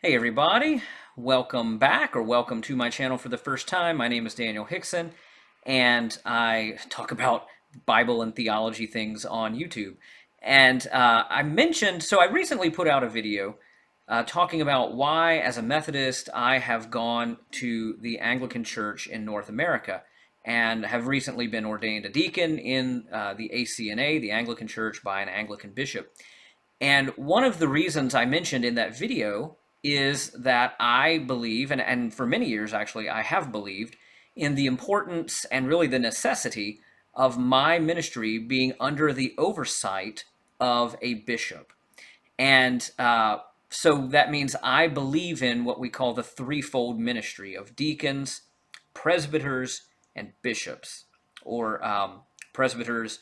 Hey everybody, welcome back or welcome to my channel for the first time. My name is Daniel Hickson and I talk about Bible and theology things on YouTube. And I recently put out a video talking about why, as a Methodist, I have gone to the Anglican Church in North America and have recently been ordained a deacon in the ACNA, the Anglican Church, by an Anglican bishop. And one of the reasons I mentioned in that video is that I believe, and for many years actually, I have believed in the importance and really the necessity of my ministry being under the oversight of a bishop. And so that means I believe in what we call the threefold ministry of deacons, presbyters, and bishops, or presbyters.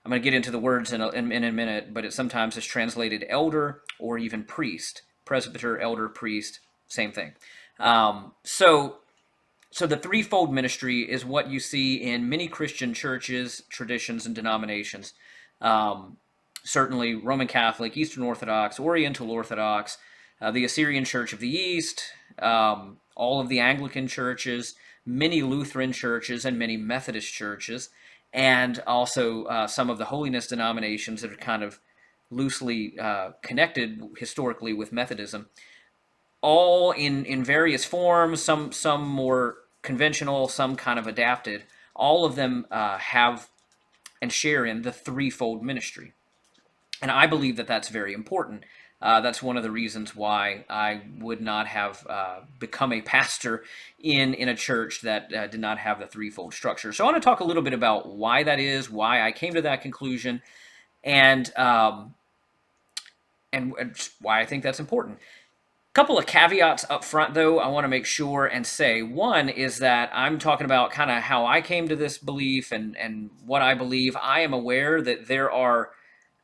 I'm going to get into the words in a minute, but it sometimes is translated elder or even priest. Presbyter, elder, priest, same thing. Um, so, so the threefold ministry is what you see in many Christian churches, traditions, and denominations. Um, Certainly Roman Catholic, Eastern Orthodox, Oriental Orthodox, the Assyrian Church of the East, all of the Anglican churches, many Lutheran churches, and many Methodist churches, and also some of the holiness denominations that are kind of loosely connected historically with Methodism, all in various forms, some more conventional, some kind of adapted. All of them have and share in the threefold ministry. And I believe that that's very important. That's one of the reasons why I would not have become a pastor in a church that did not have the threefold structure. So I want to talk a little bit about why that is, why I came to that conclusion, and and why I think that's important. Couple of caveats up front, though, I want to make sure and say. One is that I'm talking about kind of how I came to this belief and what I believe. I am aware that there are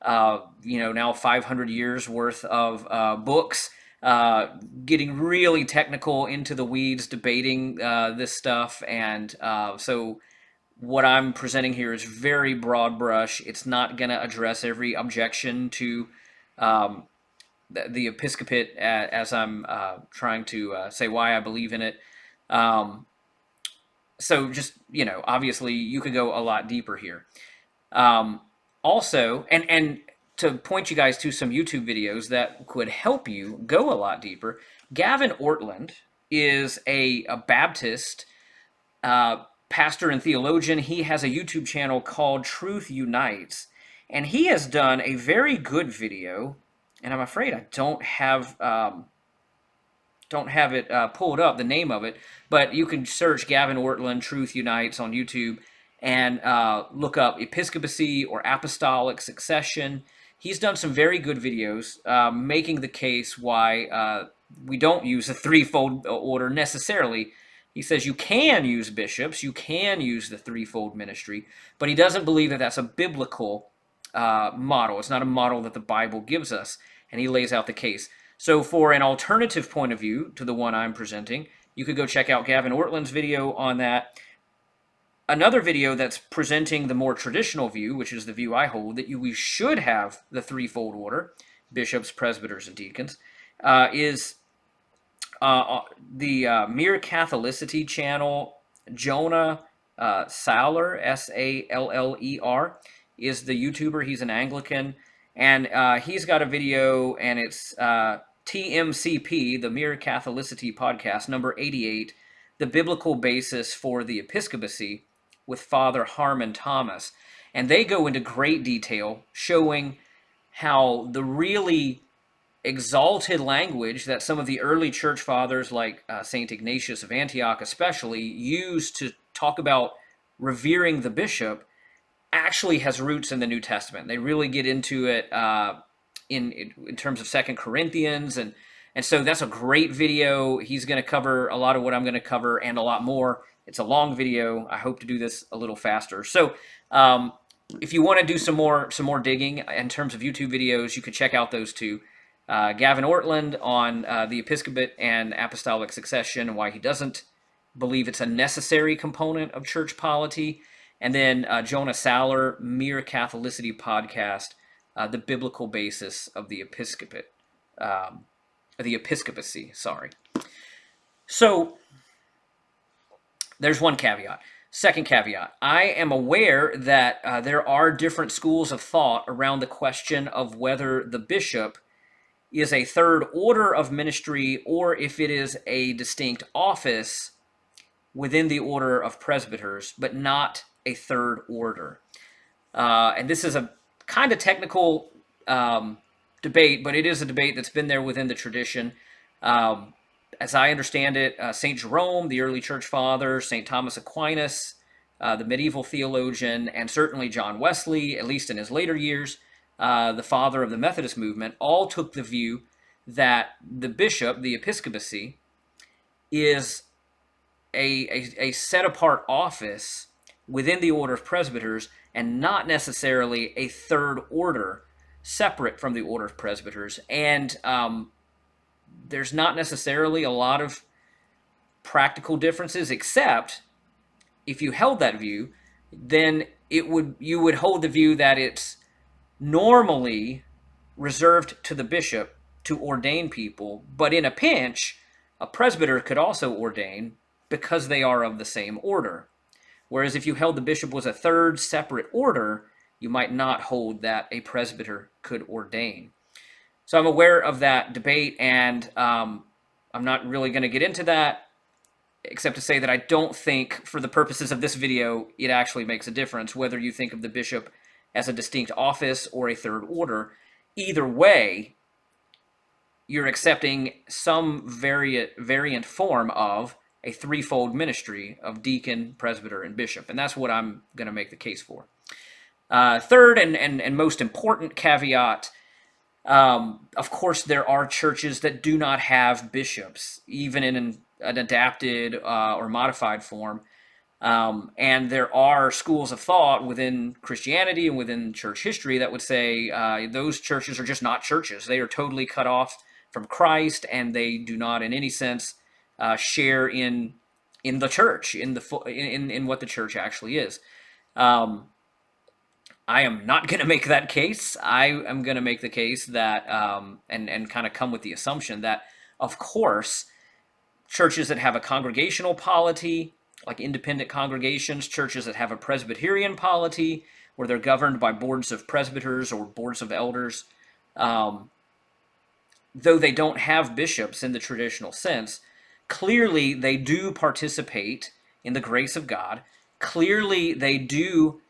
now 500 years worth of books getting really technical into the weeds, debating this stuff. And so what I'm presenting here is very broad brush. It's not going to address every objection to um, the episcopate as I'm trying to say why I believe in it. Um, so just, obviously you could go a lot deeper here. Um, Also, and to point you guys to some YouTube videos that could help you go a lot deeper, Gavin Ortland is a Baptist pastor and theologian. He has a YouTube channel called Truth Unites, and he has done a very good video. And I'm afraid I don't have it pulled up, the name of it, but you can search Gavin Ortland Truth Unites on YouTube and look up episcopacy or apostolic succession. He's done some very good videos making the case why we don't use a threefold order necessarily. He says you can use bishops, you can use the threefold ministry, but he doesn't believe that that's a biblical model. It's not a model that the Bible gives us, and he lays out the case. So for an alternative point of view to the one I'm presenting, you could go check out Gavin Ortland's video on that. Another video that's presenting the more traditional view, which is the view I hold, that we should have the threefold order, bishops, presbyters, and deacons, is the Mere Catholicity channel. Jonah Saller, Saller, is the YouTuber. He's an Anglican, and he's got a video, and it's TMCP, the Mere Catholicity podcast, number 88, the biblical basis for the episcopacy, with Father Harmon Thomas. And they go into great detail showing how the really exalted language that some of the early church fathers, like St. Ignatius of Antioch especially, used to talk about revering the bishop, actually has roots in the New Testament. They really get into it in terms of Second Corinthians, and so that's a great video. He's going to cover a lot of what I'm going to cover and a lot more. It's a long video. I hope to do this a little faster. So if you want to do some more digging in terms of YouTube videos, you could check out those two. Gavin Ortland on the episcopate and apostolic succession, and why he doesn't believe it's a necessary component of church polity. And then Jonah Saller, Mere Catholicity podcast, the biblical basis of the episcopate. the episcopacy, sorry. So there's one caveat. Second caveat, I am aware that there are different schools of thought around the question of whether the bishop is a third order of ministry or if it is a distinct office within the order of presbyters, but not a third order. And this is a kind of technical debate, but it is a debate that's been there within the tradition. As I understand it, St. Jerome, the early church father, St. Thomas Aquinas, the medieval theologian, and certainly John Wesley, at least in his later years, the father of the Methodist movement, all took the view that the bishop, the episcopacy, is a set-apart office within the order of presbyters and not necessarily a third order separate from the order of presbyters. And there's not necessarily a lot of practical differences, except if you held that view, then you would hold the view that it's normally reserved to the bishop to ordain people, but in a pinch, a presbyter could also ordain because they are of the same order. Whereas if you held the bishop was a third separate order, you might not hold that a presbyter could ordain. So I'm aware of that debate, and I'm not really going to get into that, except to say that I don't think, for the purposes of this video, it actually makes a difference whether you think of the bishop as a distinct office or a third order. Either way, you're accepting some variant form of a threefold ministry of deacon, presbyter, and bishop. And that's what I'm going to make the case for. Third and most important caveat, of course, there are churches that do not have bishops, even in an adapted or modified form. And there are schools of thought within Christianity and within church history that would say those churches are just not churches. They are totally cut off from Christ, and they do not in any sense share in the church, in what the church actually is. I am not going to make that case. I am going to make the case that, and kind of come with the assumption that, of course, churches that have a congregational polity, like independent congregations, churches that have a Presbyterian polity, where they're governed by boards of presbyters or boards of elders, though they don't have bishops in the traditional sense, clearly they do participate in the grace of God. Clearly they do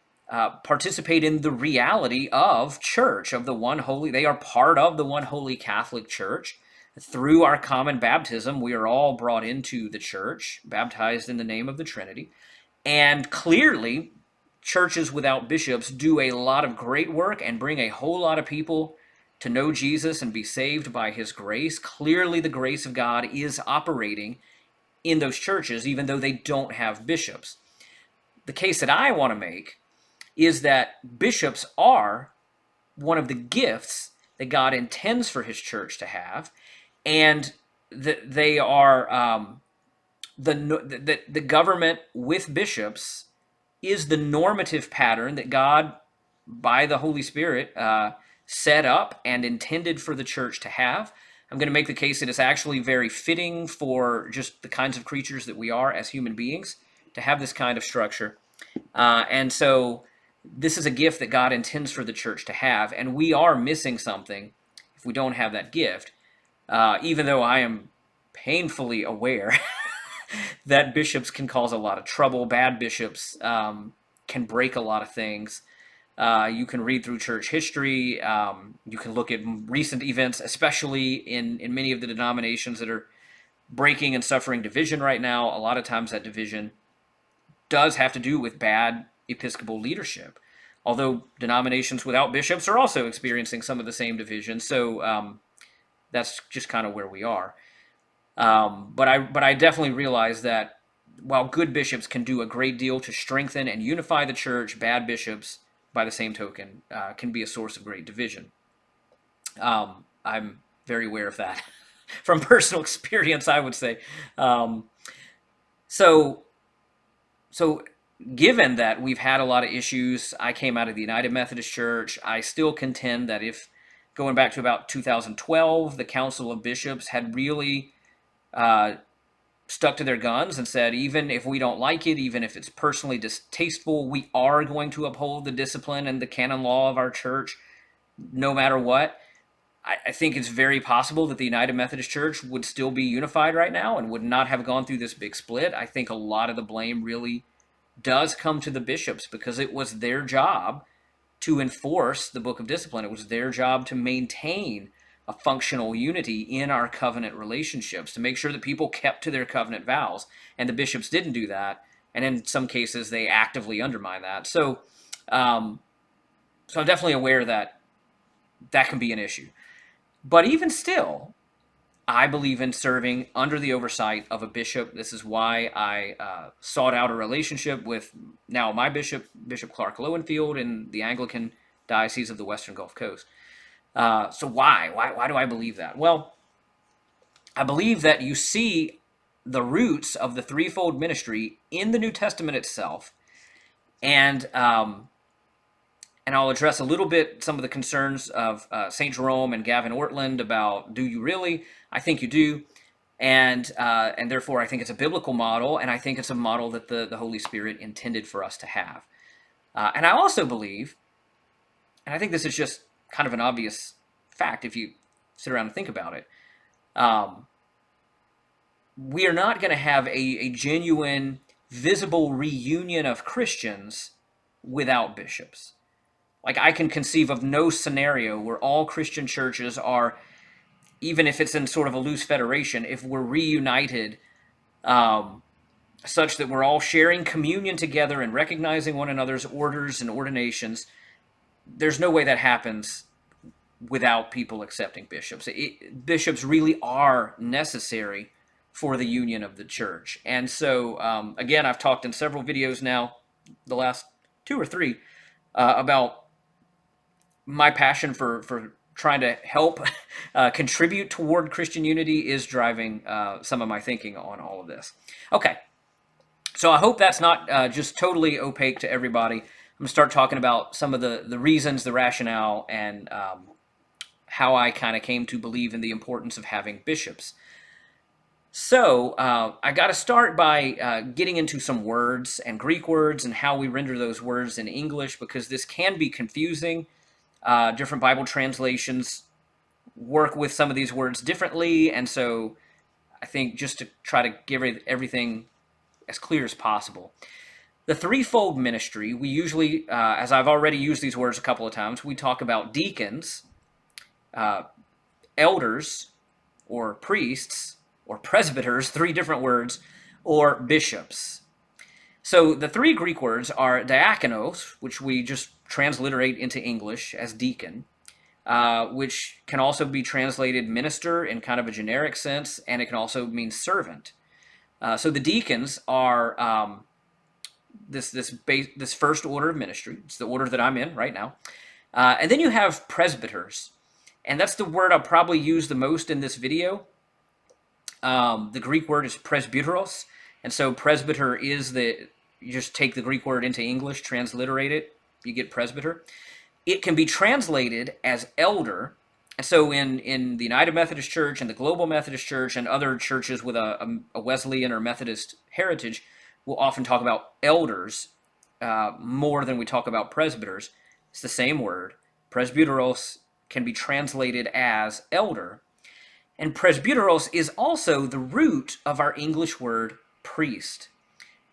participate in the reality of church, of the one holy. They are part of the one holy Catholic Church. Through our common baptism, we are all brought into the church, baptized in the name of the Trinity. And clearly, churches without bishops do a lot of great work and bring a whole lot of people to know Jesus and be saved by his grace. Clearly, the grace of God is operating in those churches, even though they don't have bishops. The case that I want to make is that bishops are one of the gifts that God intends for his church to have, and that they are the government with bishops is the normative pattern that God, by the Holy Spirit, set up and intended for the church to have. I'm going to make the case that it's actually very fitting for just the kinds of creatures that we are as human beings to have this kind of structure. And so this is a gift that God intends for the church to have, and we are missing something if we don't have that gift, even though I am painfully aware that bishops can cause a lot of trouble. Bad bishops can break a lot of things. You can read through church history. You can look at recent events, especially in many of the denominations that are breaking and suffering division right now. A lot of times that division does have to do with bad Episcopal leadership, although denominations without bishops are also experiencing some of the same division. So that's just kind of where we are. But I definitely realize that while good bishops can do a great deal to strengthen and unify the church, bad bishops, by the same token, can be a source of great division. I'm very aware of that from personal experience, I would say. So given that we've had a lot of issues, I came out of the United Methodist Church. I still contend that if going back to about 2012, the Council of Bishops had really uh, stuck to their guns and said, even if we don't like it, even if it's personally distasteful, we are going to uphold the discipline and the canon law of our church no matter what. I think it's very possible that the United Methodist Church would still be unified right now and would not have gone through this big split. I think a lot of the blame really does come to the bishops because it was their job to enforce the book of discipline. It was their job to maintain a functional unity in our covenant relationships, to make sure that people kept to their covenant vows. And the bishops didn't do that. And in some cases, they actively undermine that. So I'm definitely aware that that can be an issue. But even still, I believe in serving under the oversight of a bishop. This is why I sought out a relationship with now my bishop, Bishop Clark Lowenfield, in the Anglican Diocese of the Western Gulf Coast. So why do I believe that? Well, I believe that you see the roots of the threefold ministry in the New Testament itself, and I'll address a little bit some of the concerns of St. Jerome and Gavin Ortland about, do you really? I think you do. And therefore, I think it's a biblical model, and I think it's a model that the Holy Spirit intended for us to have. And I also believe, and I think this is just kind of an obvious fact if you sit around and think about it, we are not going to have a genuine, visible reunion of Christians without bishops. Like, I can conceive of no scenario where all Christian churches are, even if it's in sort of a loose federation, if we're reunited such that we're all sharing communion together and recognizing one another's orders and ordinations, there's no way that happens without people accepting bishops. Bishops really are necessary for the union of the church. And so, again, I've talked in several videos now, the last 2 or 3, about my passion for trying to help contribute toward Christian unity is driving some of my thinking on all of this. Okay, so I hope that's not just totally opaque to everybody. I'm going to start talking about some of the reasons, the rationale, and how I kind of came to believe in the importance of having bishops. So I got to start by getting into some words and Greek words and how we render those words in English, because this can be confusing. Different Bible translations work with some of these words differently, and so I think just to try to give everything as clear as possible. The threefold ministry, we usually, as I've already used these words a couple of times, we talk about deacons, elders, or priests, or presbyters, 3 different words, or bishops. So the 3 Greek words are diakonos, which we just transliterate into English as deacon, which can also be translated minister in kind of a generic sense, and it can also mean servant. So the deacons are this first order of ministry. It's the order that I'm in right now. And then you have presbyters, and that's the word I'll probably use the most in this video. The Greek word is presbyteros, and so presbyter is you just take the Greek word into English, transliterate it, you get presbyter. It can be translated as elder, and so in the United Methodist Church and the Global Methodist Church and other churches with a Wesleyan or Methodist heritage, we'll often talk about elders more than we talk about presbyters. It's the same word. Presbyteros can be translated as elder. And presbyteros is also the root of our English word priest.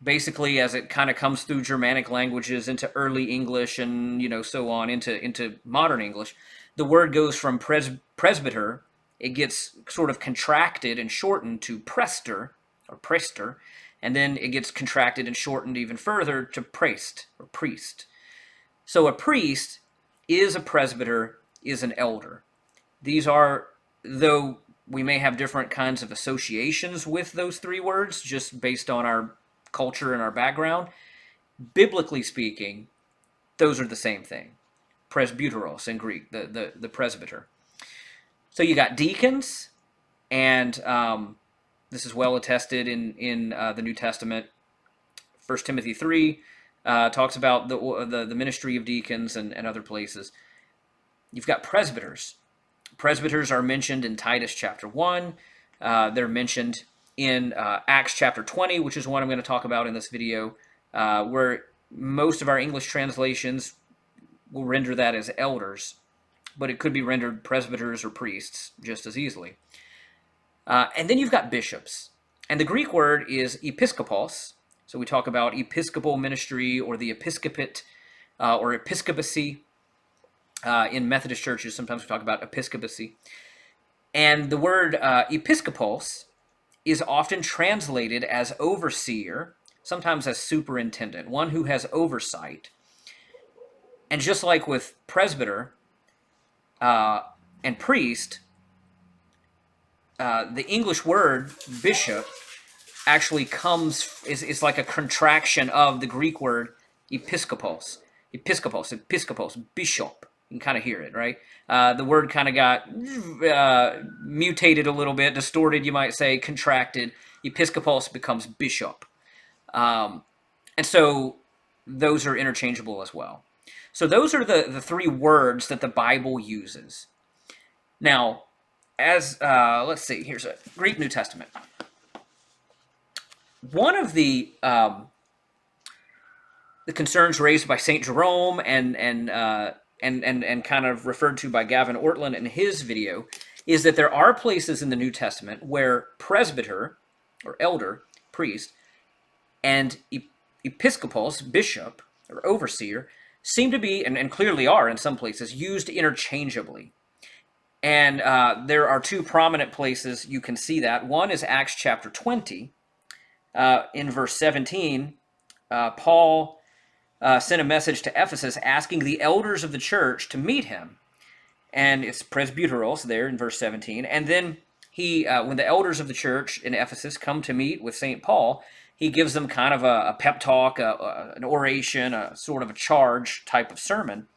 Basically, as it kind of comes through Germanic languages into early English and so on into modern English, the word goes from presbyter, it gets sort of contracted and shortened to prester or prester, and then it gets contracted and shortened even further to priest or priest. So a priest is a presbyter, is an elder. These are, though we may have different kinds of associations with those 3 words just based on our culture and our background, biblically speaking, those are the same thing. Presbyteros in Greek, the presbyter. So you got deacons, and this is well attested in the New Testament. 1 Timothy 3 talks about the ministry of deacons and other places. You've got presbyters. Presbyters are mentioned in Titus chapter 1. They're mentioned in Acts chapter 20, which is one I'm going to talk about in this video, where most of our English translations will render that as elders, but it could be rendered presbyters or priests just as easily. And then you've got bishops. And the Greek word is episkopos. So we talk about Episcopal Ministry or the episcopate or episcopacy. In Methodist churches, sometimes we talk about episcopacy. And the word episkopos is often translated as overseer, sometimes as superintendent, one who has oversight. And just like with presbyter and priest, the English word bishop actually is like a contraction of the Greek word episkopos. Episkopos, bishop. You can kind of hear it, right? The word kind of got mutated a little bit, distorted, you might say, contracted. Episkopos becomes bishop. And so those are interchangeable as well. So those are the three words that the Bible uses. Now, as let's see, here's a Greek New Testament. One of the concerns raised by St. Jerome and kind of referred to by Gavin Ortland in his video is that there are places in the New Testament where presbyter or elder, priest, and episkopos, bishop or overseer, seem to be, and clearly are in some places, used interchangeably. And there are two prominent places you can see that. One is Acts chapter 20. In verse 17, Paul sent a message to Ephesus asking the elders of the church to meet him. And it's presbyteros there in verse 17. And then he, when the elders of the church in Ephesus come to meet with St. Paul, he gives them kind of a pep talk, an oration, a sort of a charge type of sermon.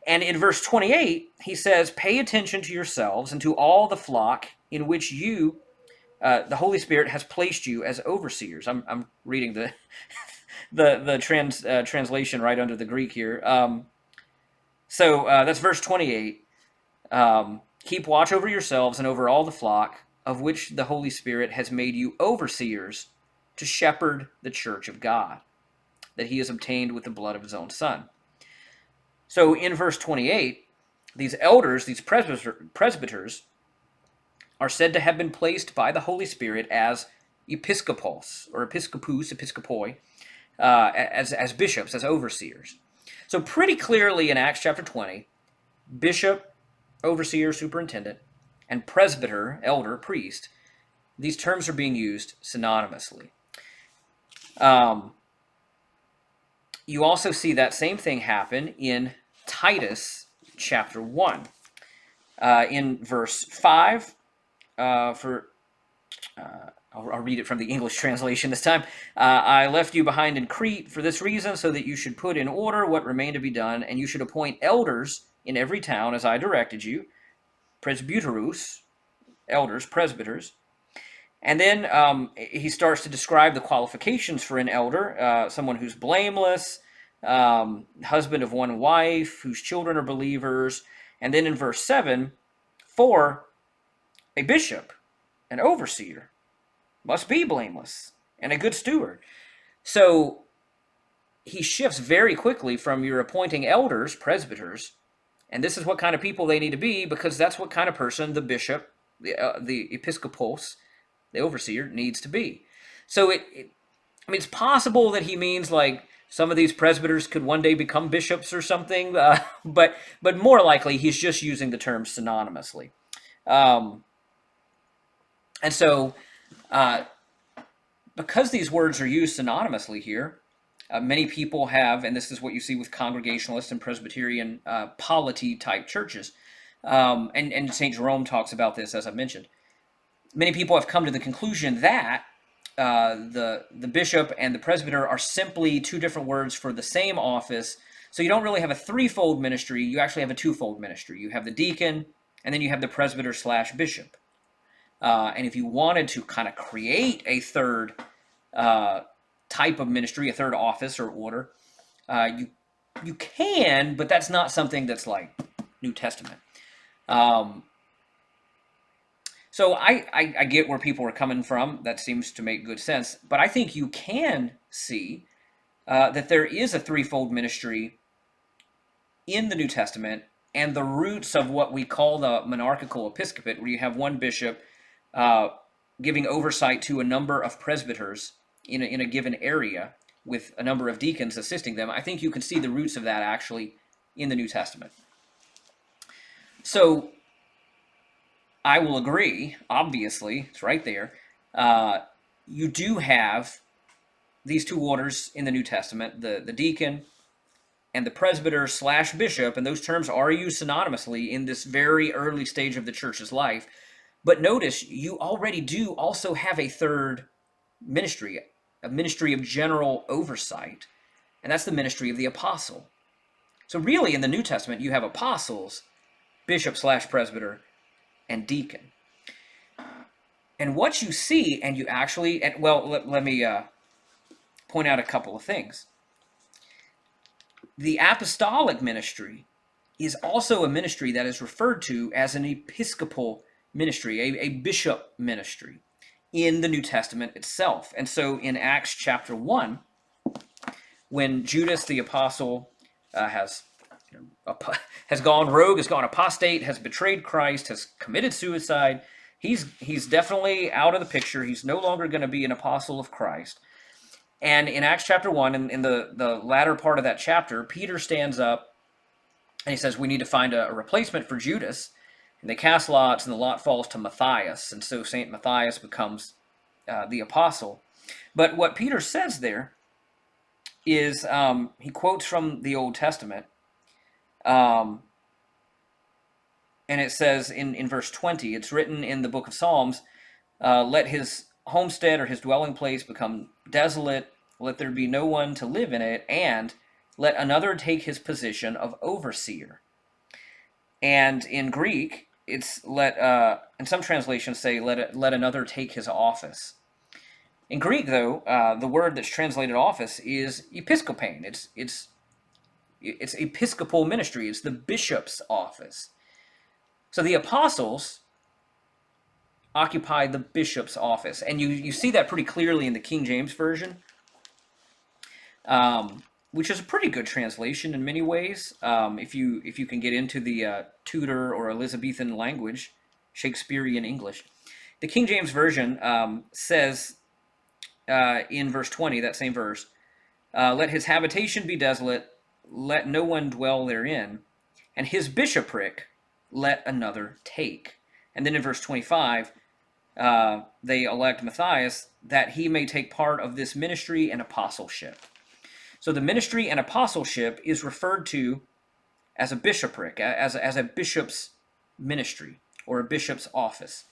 And in verse 28, he says, "Pay attention to yourselves and to all the flock in which you, the Holy Spirit, has placed you as overseers." I'm reading the translation right under the Greek here. So that's verse 28. "Keep watch over yourselves and over all the flock of which the Holy Spirit has made you overseers to shepherd the church of God, that he has obtained with the blood of his own Son." So in verse 28, these elders, these presbyters, are said to have been placed by the Holy Spirit as episkopos, or episkopous, episkopoi, as bishops, as overseers. So pretty clearly in Acts chapter 20, bishop, overseer, superintendent, and presbyter, elder, priest, these terms are being used synonymously. You also see that same thing happen in Titus chapter 1. In verse 5, I'll read it from the English translation this time. "I left you behind in Crete for this reason, so that you should put in order what remained to be done, and you should appoint elders in every town as I directed you, presbyteros, elders, presbyters." And then he starts to describe the qualifications for an elder, someone who's blameless, husband of one wife, whose children are believers. And then in verse 7, "For a bishop, an overseer, must be blameless and a good steward." So he shifts very quickly from you're appointing elders, presbyters, and this is what kind of people they need to be, because that's what kind of person the bishop, the episkopos, the overseer, needs to be. So it's possible that he means like some of these presbyters could one day become bishops or something, but more likely he's just using the term synonymously. And so because these words are used synonymously here, many people have, and this is what you see with Congregationalist and Presbyterian polity type churches, and St. Jerome talks about this, as I mentioned. Many people have come to the conclusion that the bishop and the presbyter are simply two different words for the same office. So you don't really have a threefold ministry. You actually have a twofold ministry. You have the deacon, and then you have the presbyter / bishop. And if you wanted to kind of create a third type of ministry, a third office or order, you can, but that's not something that's like New Testament. So I get where people are coming from. That seems to make good sense. But I think you can see that there is a threefold ministry in the New Testament, and the roots of what we call the monarchical episcopate, where you have one bishop uh, giving oversight to a number of presbyters in a given area with a number of deacons assisting them. I think you can see the roots of that actually in the New Testament. So I will agree, obviously, it's right there. You do have these two orders in the New Testament, the deacon and the presbyter slash bishop, and those terms are used synonymously in this very early stage of the church's life. But notice, you already do also have a third ministry, a ministry of general oversight, and that's the ministry of the apostle. So really, in the New Testament, you have apostles, bishop slash presbyter, and deacon. And what you see, and you actually, and well, let me point out a couple of things. The apostolic ministry is also a ministry that is referred to as an episcopal ministry, a bishop ministry in the New Testament itself. And so in Acts chapter 1, when Judas the apostle has gone rogue, has gone apostate, has betrayed Christ, has committed suicide, he's definitely out of the picture. He's no longer going to be an apostle of Christ. And in Acts chapter 1, in the latter part of that chapter, Peter stands up and he says, we need to find a replacement for Judas. And they cast lots, and the lot falls to Matthias. And so St. Matthias becomes the apostle. But what Peter says there is, he quotes from the Old Testament. And it says in verse 20, it's written in the book of Psalms, let his homestead or his dwelling place become desolate, let there be no one to live in it, and let another take his position of overseer. And in Greek, it's in some translations say, let another take his office. In Greek, though, the word that's translated office is episkopein. It's episcopal ministry. It's the bishop's office. So the apostles occupy the bishop's office. And you see that pretty clearly in the King James Version, which is a pretty good translation in many ways. If you can get into the Tudor or Elizabethan language, Shakespearean English. The King James Version says in verse 20, that same verse, let his habitation be desolate, let no one dwell therein, and his bishopric let another take. And then in verse 25, they elect Matthias that he may take part of this ministry and apostleship. So the ministry and apostleship is referred to as a bishopric, as a bishop's ministry or a bishop's office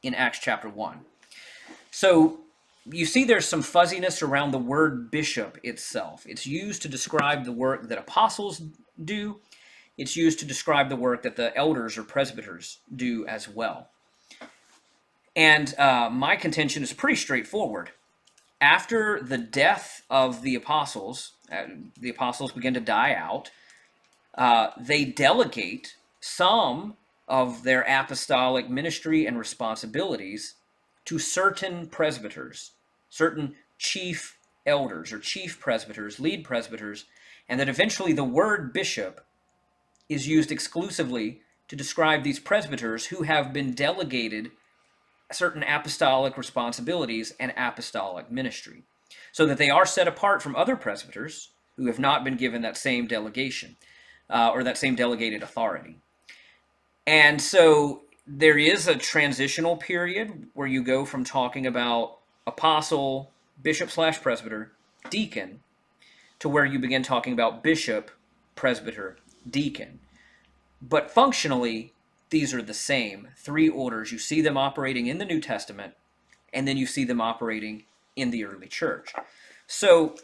in Acts chapter 1. So you see there's some fuzziness around the word bishop itself. It's used to describe the work that apostles do. It's used to describe the work that the elders or presbyters do as well. And my contention is pretty straightforward. After the death of the apostles begin to die out. They delegate some of their apostolic ministry and responsibilities to certain presbyters, certain chief elders or chief presbyters, lead presbyters, and that eventually the word bishop is used exclusively to describe these presbyters who have been delegated certain apostolic responsibilities and apostolic ministry, so that they are set apart from other presbyters who have not been given that same delegation or that same delegated authority. And so there is a transitional period where you go from talking about apostle, bishop slash presbyter, deacon, to where you begin talking about bishop, presbyter, deacon. But functionally, these are the same three orders. You see them operating in the New Testament, and then you see them operating in the early church. So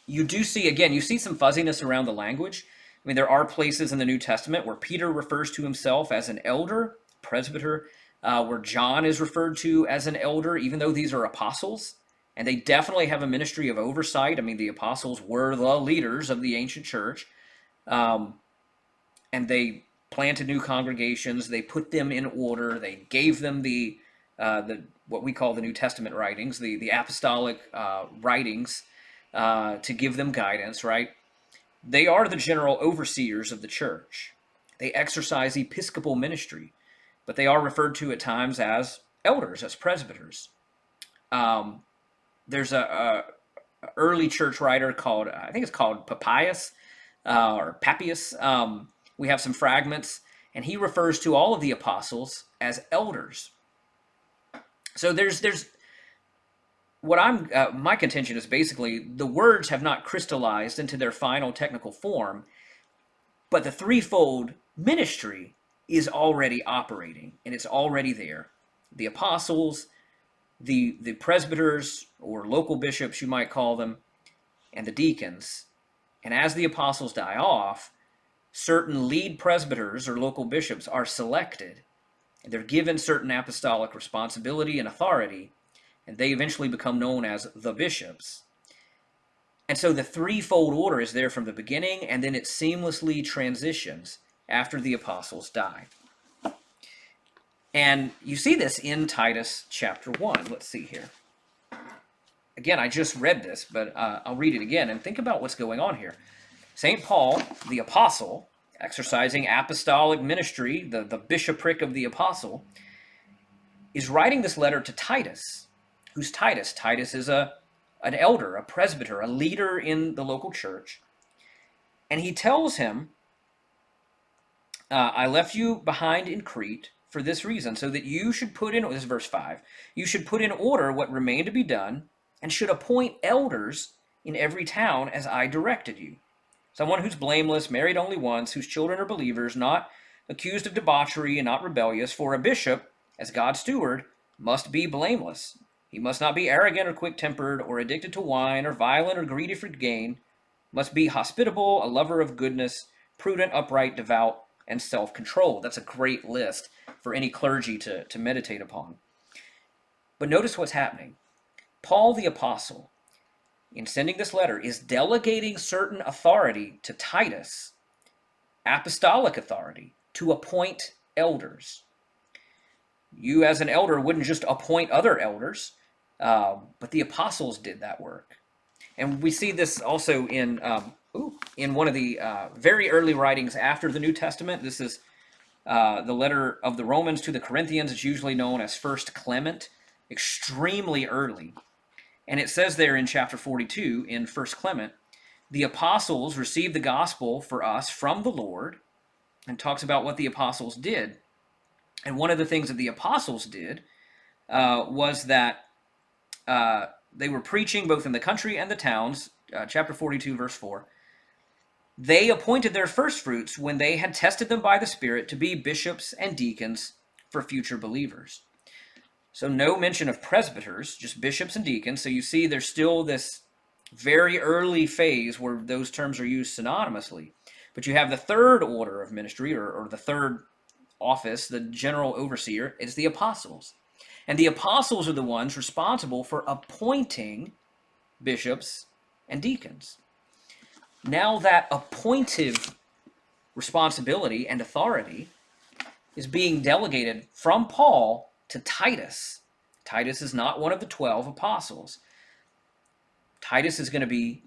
you do see, again, you see some fuzziness around the language. I mean, there are places in the New Testament where Peter refers to himself as an elder, presbyter, where John is referred to as an elder, even though these are apostles. And they definitely have a ministry of oversight. I mean, the apostles were the leaders of the ancient church. And they planted new congregations. They put them in order. They gave them the what we call the New Testament writings, the apostolic writings, to give them guidance, right? They are the general overseers of the church. They exercise episcopal ministry, but they are referred to at times as elders, as presbyters. There's a early church writer called, I think it's called Papias, or Papias. We have some fragments, and he refers to all of the apostles as elders. So there's what my contention is basically the words have not crystallized into their final technical form, but the threefold ministry is already operating, and it's already there. The apostles, the presbyters, or local bishops you might call them, and the deacons. And as the apostles die off, certain lead presbyters or local bishops are selected, and they're given certain apostolic responsibility and authority, and they eventually become known as the bishops. And so the threefold order is there from the beginning, and then it seamlessly transitions after the apostles die. And you see this in Titus chapter 1. Let's see here. Again, I just read this, but I'll read it again and think about what's going on here. St. Paul, the apostle, exercising apostolic ministry, the bishopric of the apostle, is writing this letter to Titus. Who's Titus? Titus is an elder, a presbyter, a leader in the local church. And he tells him, I left you behind in Crete for this reason, so that you should put in, this is verse 5, you should put in order what remained to be done, and should appoint elders in every town as I directed you. Someone who's blameless, married only once, whose children are believers, not accused of debauchery and not rebellious. For a bishop, as God's steward, must be blameless. He must not be arrogant or quick-tempered or addicted to wine or violent or greedy for gain. Must be hospitable, a lover of goodness, prudent, upright, devout, and self-controlled. That's a great list for any clergy to meditate upon. But notice what's happening. Paul the apostle, in sending this letter, is delegating certain authority to Titus, apostolic authority, to appoint elders. You as an elder wouldn't just appoint other elders, but the apostles did that work. And we see this also in one of the very early writings after the New Testament. This is the letter of the Romans to the Corinthians. It's usually known as First Clement, extremely early. And it says there in chapter 42 in First Clement, the apostles received the gospel for us from the Lord, and talks about what the apostles did. And one of the things that the apostles did was that they were preaching both in the country and the towns, chapter 42, verse 4. They appointed their firstfruits when they had tested them by the Spirit to be bishops and deacons for future believers. So no mention of presbyters, just bishops and deacons. So you see there's still this very early phase where those terms are used synonymously. But you have the third order of ministry, or the third office, the general overseer, is the apostles. And the apostles are the ones responsible for appointing bishops and deacons. Now that appointive responsibility and authority is being delegated from Paul to Titus. Titus is not one of the 12 apostles. Titus is going to be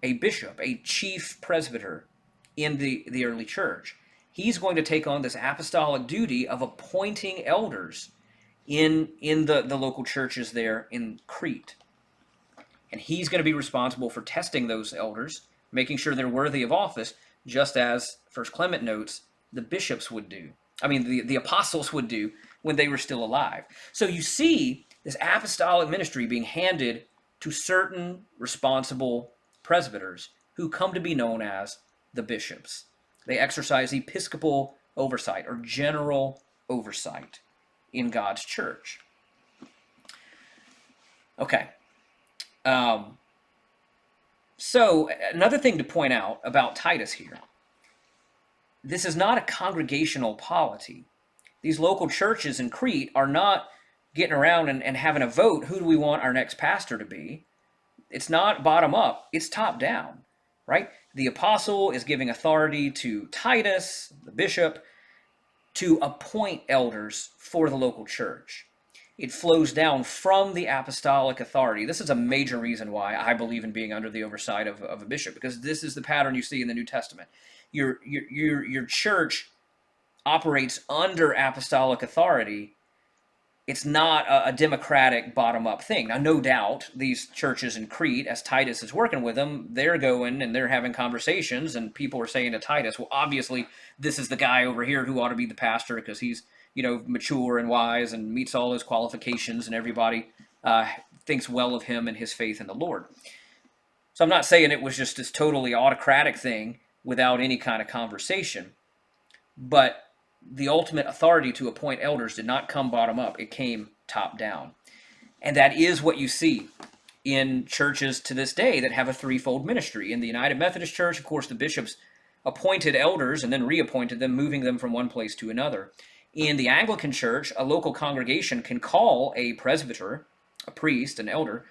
a bishop, a chief presbyter in the early church. He's going to take on this apostolic duty of appointing elders in the local churches there in Crete. And he's going to be responsible for testing those elders, making sure they're worthy of office, just as First Clement notes the bishops would do. The apostles would do when they were still alive. So you see this apostolic ministry being handed to certain responsible presbyters who come to be known as the bishops. They exercise episcopal oversight, or general oversight, in God's church. Okay. So another thing to point out about Titus here, this is not a congregational polity. These local churches in Crete are not getting around and having a vote, who do we want our next pastor to be? It's not bottom up, it's top down, right? The apostle is giving authority to Titus, the bishop, to appoint elders for the local church. It flows down from the apostolic authority. This is a major reason why I believe in being under the oversight of a bishop, because this is the pattern you see in the New Testament. Your church operates under apostolic authority. It's not a democratic bottom-up thing. Now, no doubt, these churches in Crete, as Titus is working with them, they're going and they're having conversations, and people are saying to Titus, well, obviously, this is the guy over here who ought to be the pastor because he's, mature and wise and meets all his qualifications, and everybody thinks well of him and his faith in the Lord. So I'm not saying it was just this totally autocratic thing without any kind of conversation, but the ultimate authority to appoint elders did not come bottom up. It came top down. And that is what you see in churches to this day that have a threefold ministry. In the United Methodist Church, of course, the bishops appointed elders and then reappointed them, moving them from one place to another. In the Anglican Church, a local congregation can call a presbyter, a priest, an elder,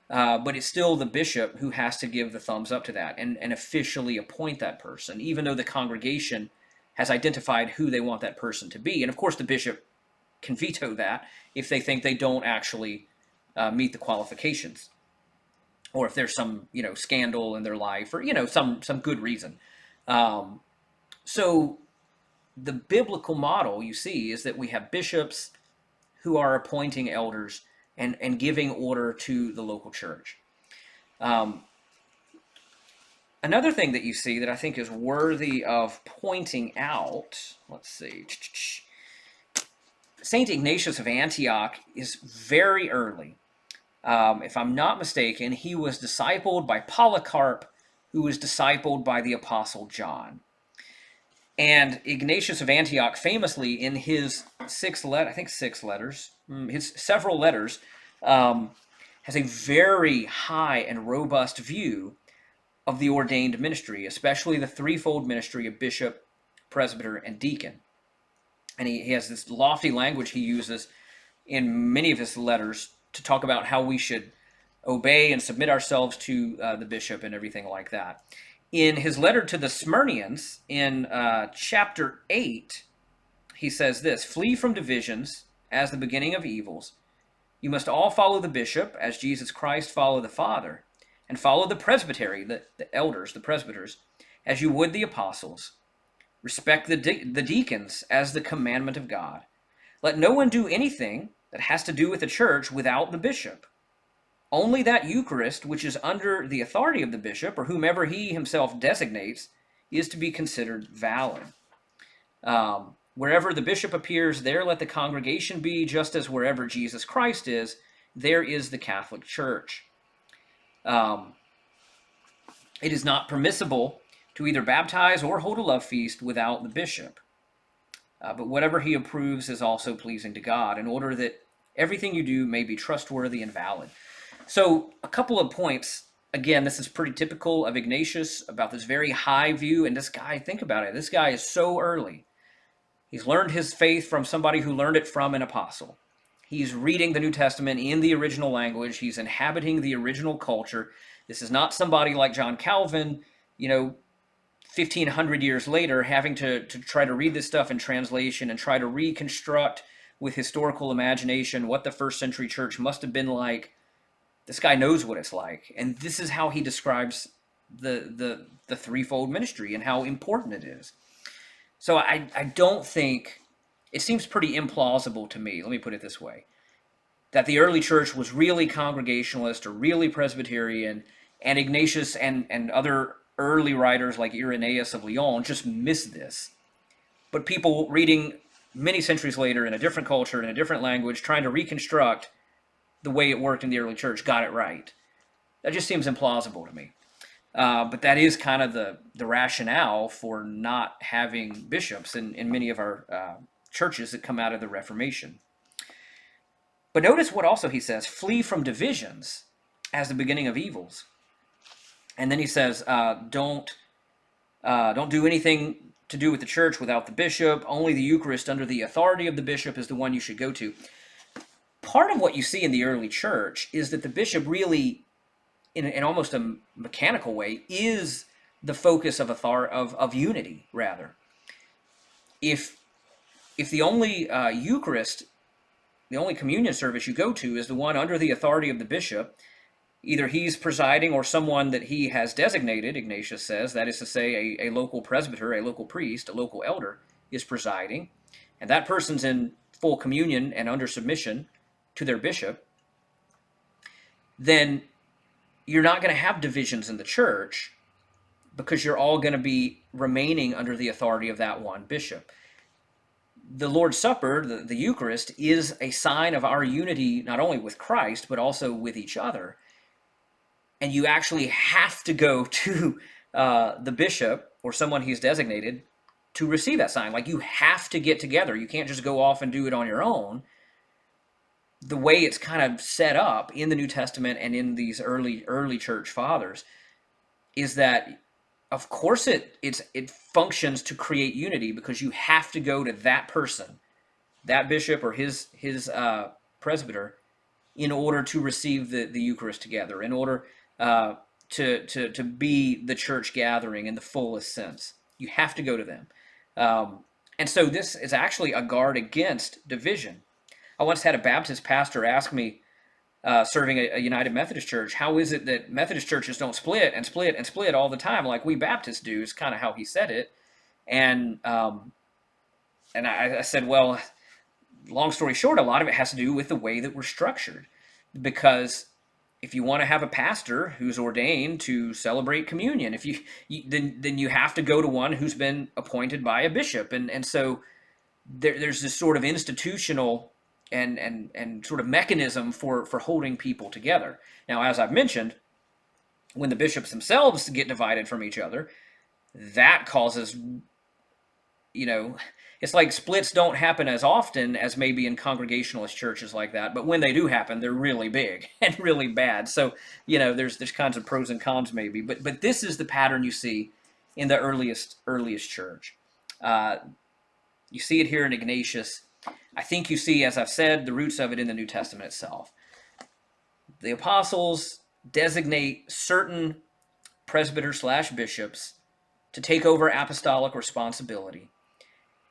but it's still the bishop who has to give the thumbs up to that and officially appoint that person, even though the congregation has identified who they want that person to be. And of course, the bishop can veto that if they think they don't actually meet the qualifications, or if there's some scandal in their life, or some good reason. So the biblical model you see is that we have bishops who are appointing elders and giving order to the local church. Another thing that you see that I think is worthy of pointing out, let's see, St. Ignatius of Antioch is very early. If I'm not mistaken, he was discipled by Polycarp, who was discipled by the Apostle John. And Ignatius of Antioch famously in his six letters, his several letters, has a very high and robust view of the ordained ministry, especially the threefold ministry of bishop, presbyter, and deacon. And he has this lofty language he uses in many of his letters to talk about how we should obey and submit ourselves to the bishop and everything like that. In his letter to the Smyrnians, in chapter 8, he says this: "Flee from divisions as the beginning of evils. You must all follow the bishop, as Jesus Christ followed the Father, and follow the presbytery, the elders, the presbyters, as you would the apostles. Respect the deacons as the commandment of God. Let no one do anything that has to do with the church without the bishop. Only that Eucharist which is under the authority of the bishop, or whomever he himself designates, is to be considered valid. Wherever the bishop appears, there let the congregation be, just as wherever Jesus Christ is, there is the Catholic Church. It is not permissible to either baptize or hold a love feast without the bishop. But whatever he approves is also pleasing to God, in order that everything you do may be trustworthy and valid." So a couple of points. Again, this is pretty typical of Ignatius about this very high view. And this guy, think about it, this guy is so early. He's learned his faith from somebody who learned it from an apostle. He's reading the New Testament in the original language. He's inhabiting the original culture. This is not somebody like John Calvin, 1,500 years later, having to try to read this stuff in translation and try to reconstruct with historical imagination what the first century church must have been like. This guy knows what it's like. And this is how he describes the threefold ministry and how important it is. So I don't think, it seems pretty implausible to me, let me put it this way, that the early church was really Congregationalist or really Presbyterian, and Ignatius and other early writers like Irenaeus of Lyon just missed this. But people reading many centuries later in a different culture, in a different language, trying to reconstruct the way it worked in the early church, got it right. That just seems implausible to me. But that is kind of the rationale for not having bishops in many of our churches that come out of the Reformation. But notice what also he says: flee from divisions as the beginning of evils. And then he says, don't do anything to do with the church without the bishop. Only the Eucharist under the authority of the bishop is the one you should go to. Part of what you see in the early church is that the bishop really, in almost a mechanical way, is the focus of unity, rather. If if the only Eucharist, the only communion service you go to is the one under the authority of the bishop, either he's presiding or someone that he has designated, Ignatius says, that is to say, a local presbyter, a local priest, a local elder is presiding, and that person's in full communion and under submission to their bishop, then you're not going to have divisions in the church because you're all going to be remaining under the authority of that one bishop. The Lord's Supper, the Eucharist, is a sign of our unity not only with Christ, but also with each other. And you actually have to go to the bishop or someone he's designated to receive that sign. Like, you have to get together. You can't just go off and do it on your own. The way it's kind of set up in the New Testament and in these early church fathers is that, of course, it functions to create unity, because you have to go to that person, that bishop or his presbyter, in order to receive the Eucharist together, in order to be the church gathering in the fullest sense. You have to go to them. And so this is actually a guard against division. I once had a Baptist pastor ask me, serving a United Methodist Church, how is it that Methodist churches don't split and split and split all the time like we Baptists do, is kind of how he said it. And I said, well, long story short, a lot of it has to do with the way that we're structured. Because if you want to have a pastor who's ordained to celebrate communion, then you have to go to one who's been appointed by a bishop. And so there's this sort of institutional and sort of mechanism for holding people together. Now, as I've mentioned, when the bishops themselves get divided from each other, that causes, it's like splits don't happen as often as maybe in Congregationalist churches like that, but when they do happen, they're really big and really bad. So, there's kinds of pros and cons maybe, but this is the pattern you see in the earliest church. You see it here in Ignatius. I think you see, as I've said, the roots of it in the New Testament itself. The apostles designate certain presbyters/bishops to take over apostolic responsibility.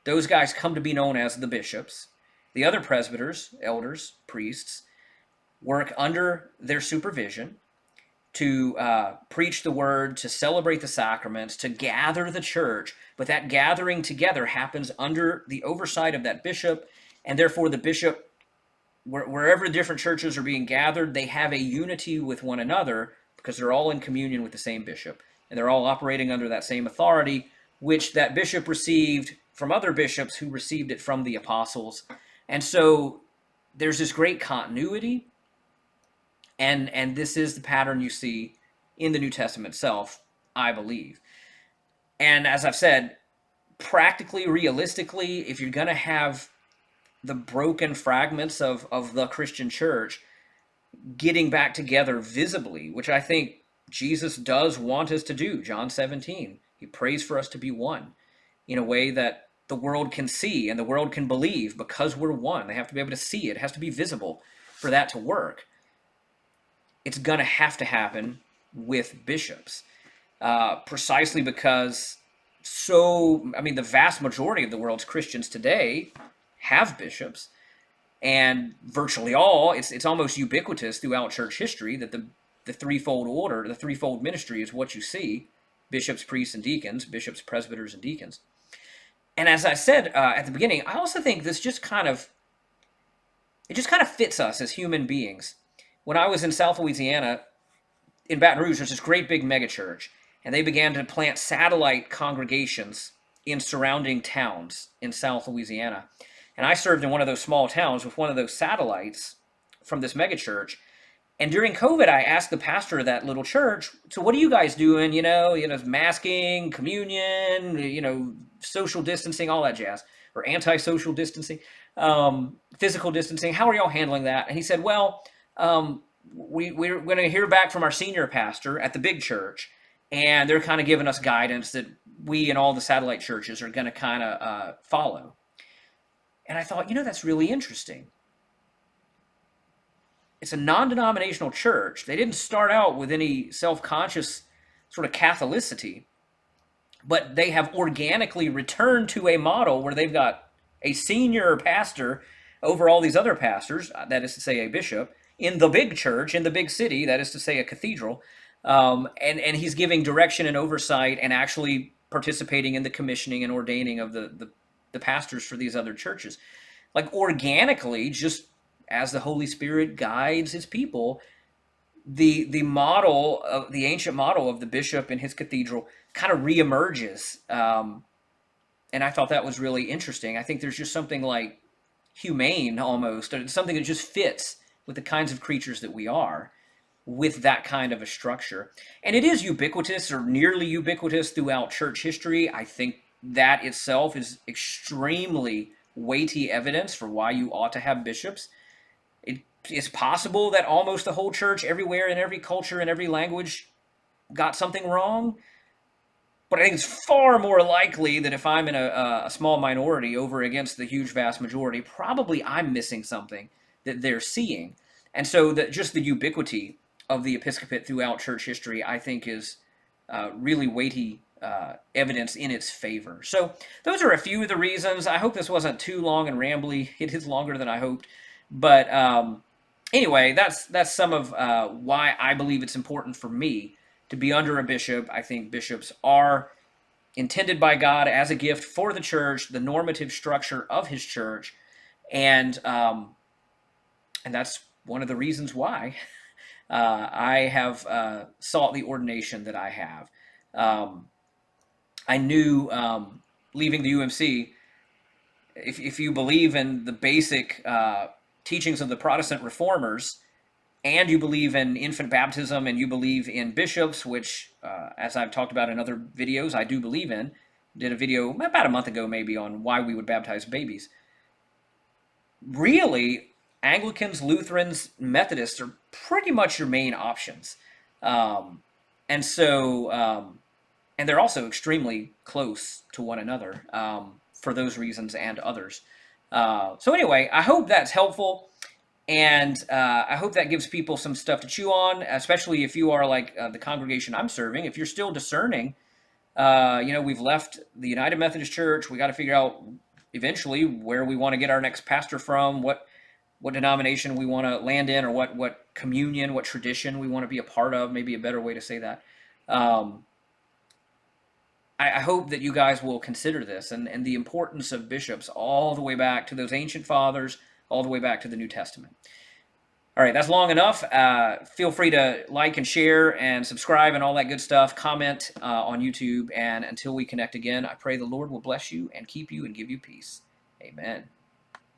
Those guys come to be known as the bishops. The other presbyters, elders, priests, work under their supervision to preach the word, to celebrate the sacraments, to gather the church. But that gathering together happens under the oversight of that bishop, and therefore the bishop, wherever different churches are being gathered, they have a unity with one another because they're all in communion with the same bishop, and they're all operating under that same authority, which that bishop received from other bishops who received it from the apostles. And so there's this great continuity, and this is the pattern you see in the New Testament itself, I believe. And as I've said, practically, realistically, if you're going to have the broken fragments of the Christian church getting back together visibly, which I think Jesus does want us to do, John 17, he prays for us to be one in a way that the world can see and the world can believe because we're one. They have to be able to see it. It has to be visible for that to work. It's going to have to happen with bishops, precisely because the vast majority of the world's Christians today have bishops, and virtually all, it's almost ubiquitous throughout church history that the threefold order, the threefold ministry is what you see: bishops, priests, and deacons, bishops, presbyters, and deacons. And as I said at the beginning, I also think this just kind of fits us as human beings. When I was in South Louisiana, in Baton Rouge, there's this great big megachurch, and they began to plant satellite congregations in surrounding towns in South Louisiana. And I served in one of those small towns with one of those satellites from this megachurch. And during COVID, I asked the pastor of that little church, so what are you guys doing? Masking, communion, social distancing, all that jazz, or anti-social distancing, physical distancing. How are y'all handling that? And he said, well, we're going to hear back from our senior pastor at the big church, and they're kind of giving us guidance that we and all the satellite churches are going to kind of follow. And I thought, that's really interesting. It's a non-denominational church. They didn't start out with any self-conscious sort of Catholicity, but they have organically returned to a model where they've got a senior pastor over all these other pastors, that is to say, a bishop, in the big church, in the big city, that is to say, a cathedral. And he's giving direction and oversight and actually participating in the commissioning and ordaining of the pastors for these other churches. Like organically, just as the Holy Spirit guides his people, the model of the ancient model of the bishop in his cathedral kind of reemerges. And I thought that was really interesting. I think there's just something like humane almost, or something that just fits with the kinds of creatures that we are with that kind of a structure. And it is ubiquitous or nearly ubiquitous throughout church history. I think that itself is extremely weighty evidence for why you ought to have bishops. It is possible that almost the whole church, everywhere, in every culture, in every language, got something wrong. But I think it's far more likely that if I'm in a small minority over against the huge vast majority, probably I'm missing something that they're seeing. And so that just the ubiquity of the episcopate throughout church history, I think, is really weighty evidence in its favor. So those are a few of the reasons. I hope this wasn't too long and rambly. It is longer than I hoped. But anyway, that's some of why I believe it's important for me to be under a bishop. I think bishops are intended by God as a gift for the church, the normative structure of his church, and that's one of the reasons why I have sought the ordination that I have. I knew leaving the UMC, if you believe in the basic teachings of the Protestant reformers, and you believe in infant baptism, and you believe in bishops, which, as I've talked about in other videos, I do believe in. Did a video about a month ago maybe on why we would baptize babies. Really, Anglicans, Lutherans, Methodists are pretty much your main options. And they're also extremely close to one another for those reasons and others. So anyway, I hope that's helpful. And I hope that gives people some stuff to chew on, especially if you are like the congregation I'm serving. If you're still discerning, we've left the United Methodist Church. We got to figure out eventually where we want to get our next pastor from, what denomination we want to land in, or what communion, what tradition we want to be a part of, maybe a better way to say that. I hope that you guys will consider this and the importance of bishops all the way back to those ancient fathers, all the way back to the New Testament. All right, that's long enough. Feel free to like and share and subscribe and all that good stuff. Comment on YouTube. And until we connect again, I pray the Lord will bless you and keep you and give you peace. Amen.